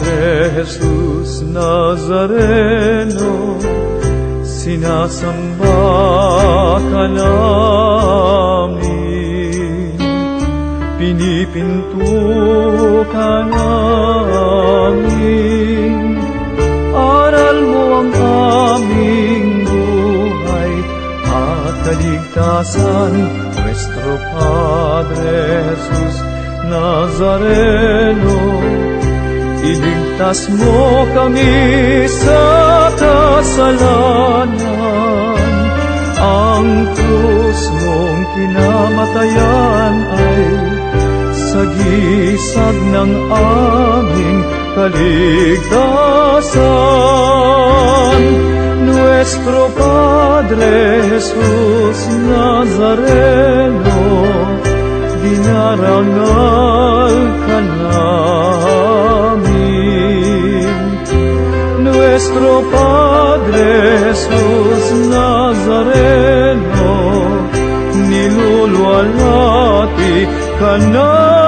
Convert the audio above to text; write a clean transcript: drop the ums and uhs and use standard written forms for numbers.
Padre Jesus Nazareno, sinasamba ka namin, pinipinto ka namin. Aral mo ang aming buhay at kaligtasan, Nuestro Padre Jesus Nazareno. Iligtas mo kami sa kasalanan. Ang krus mong kinamatayan ay sagisag ng aming kaligtasan. Nuestro Padre Jesus Nazareno, dinarangal ka namin. Nuestro Padre Jesus Nazareno, niluluwalhati ka namin.